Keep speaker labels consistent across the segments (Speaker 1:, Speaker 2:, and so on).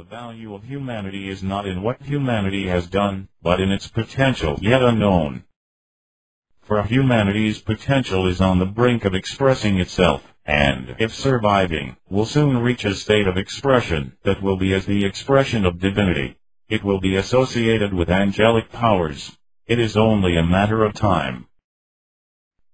Speaker 1: The value of humanity is not in what humanity has done, but in its potential yet unknown. For humanity's potential is on the brink of expressing itself, and, if surviving, will soon reach a state of expression that will be as the expression of divinity. It will be associated with angelic powers. It is only a matter of time.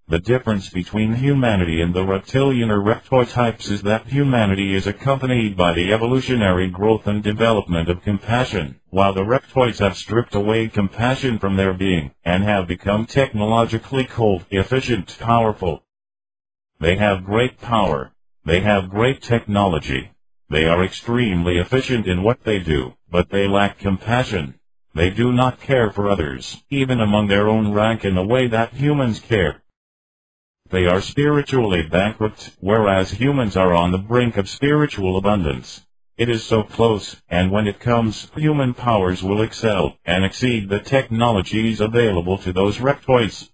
Speaker 1: The difference between humanity and the reptilian or reptoid types is that humanity is accompanied by the evolutionary growth and development of compassion, while the reptoids have stripped away compassion from their being, and have become technologically cold, efficient, powerful. They have great power. They have great technology. They are extremely efficient in what they do, but they lack compassion. They do not care for others, even among their own rank in the way that humans care. They are spiritually bankrupt, whereas humans are on the brink of spiritual abundance. It is so close, and when it comes, human powers will excel and exceed the technologies available to those reptoids.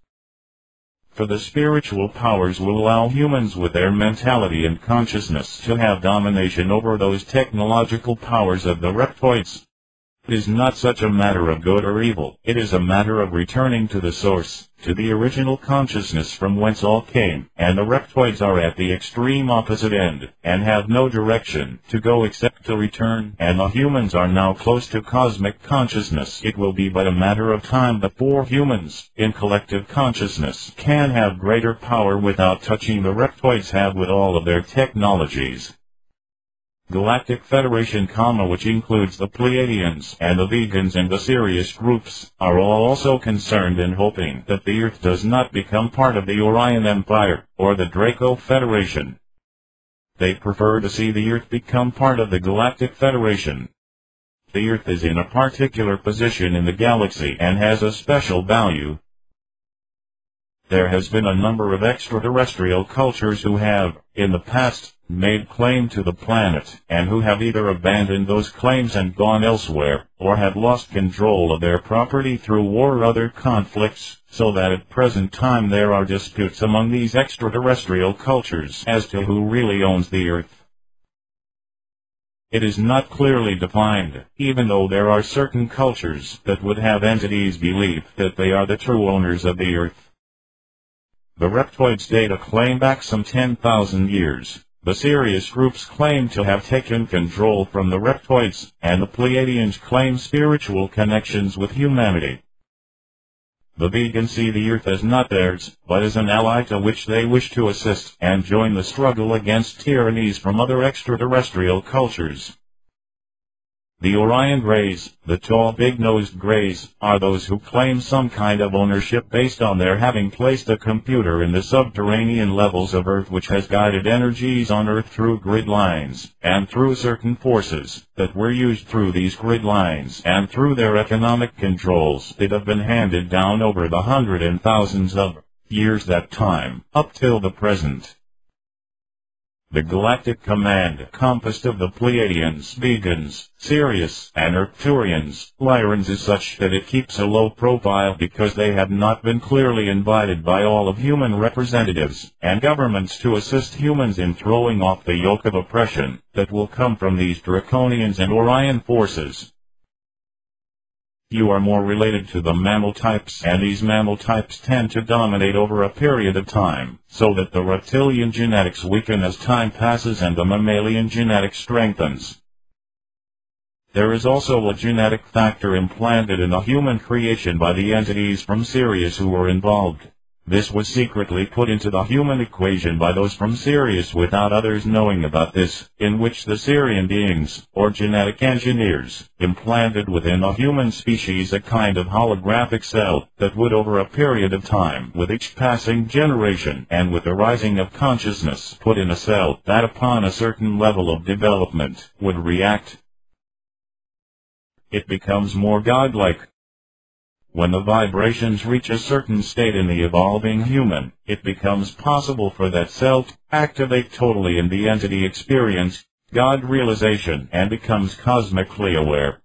Speaker 1: For the spiritual powers will allow humans with their mentality and consciousness to have domination over those technological powers of the reptoids. It is not such a matter of good or evil. It is a matter of returning to the source, to the original consciousness from whence all came, and the reptoids are at the extreme opposite end, and have no direction to go except to return, and the humans are now close to cosmic consciousness. It will be but a matter of time before humans, in collective consciousness, can have greater power without touching the reptoids have with all of their technologies. Galactic Federation, which includes the Pleiadians and the Vegans and the Sirius groups, are all also concerned in hoping that the Earth does not become part of the Orion Empire, or the Draco Federation. They prefer to see the Earth become part of the Galactic Federation. The Earth is in a particular position in the galaxy and has a special value. There has been a number of extraterrestrial cultures who have, in the past, made claim to the planet, and who have either abandoned those claims and gone elsewhere, or have lost control of their property through war or other conflicts, so that at present time there are disputes among these extraterrestrial cultures as to who really owns the Earth. It is not clearly defined, even though there are certain cultures that would have entities believe that they are the true owners of the Earth. The reptoids date a claim back some 10,000 years. The Sirius groups claim to have taken control from the reptoids, and the Pleiadians claim spiritual connections with humanity. The Vegans see the Earth as not theirs, but as an ally to which they wish to assist, and join the struggle against tyrannies from other extraterrestrial cultures. The Orion Greys, the tall big-nosed Greys, are those who claim some kind of ownership based on their having placed a computer in the subterranean levels of Earth which has guided energies on Earth through grid lines, and through certain forces that were used through these grid lines, and through their economic controls that have been handed down over the hundreds and thousands of years that time, up till the present. The Galactic Command, composed of the Pleiadians, Vegans, Sirius, and Arcturians, Lyrans, is such that it keeps a low profile because they have not been clearly invited by all of human representatives and governments to assist humans in throwing off the yoke of oppression that will come from these Draconians and Orion forces. You are more related to the mammal types, and these mammal types tend to dominate over a period of time, so that the reptilian genetics weaken as time passes and the mammalian genetics strengthens. There is also a genetic factor implanted in the human creation by the entities from Sirius who were involved. This was secretly put into the human equation by those from Sirius without others knowing about this, in which the Sirian beings, or genetic engineers, implanted within the human species a kind of holographic cell that would over a period of time, with each passing generation and with the rising of consciousness, put in a cell that upon a certain level of development would react. It becomes more godlike. When the vibrations reach a certain state in the evolving human, it becomes possible for that cell to activate totally in the entity experience, God realization, and becomes cosmically aware.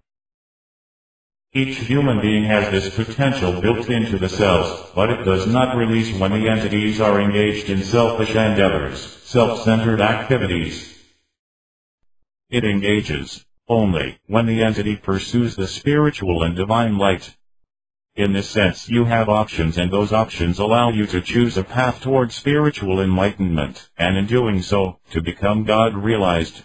Speaker 1: Each human being has this potential built into the cells, but it does not release when the entities are engaged in selfish endeavors, self-centered activities. It engages only when the entity pursues the spiritual and divine light. In this sense, you have options, and those options allow you to choose a path toward spiritual enlightenment, and in doing so, to become God-realized.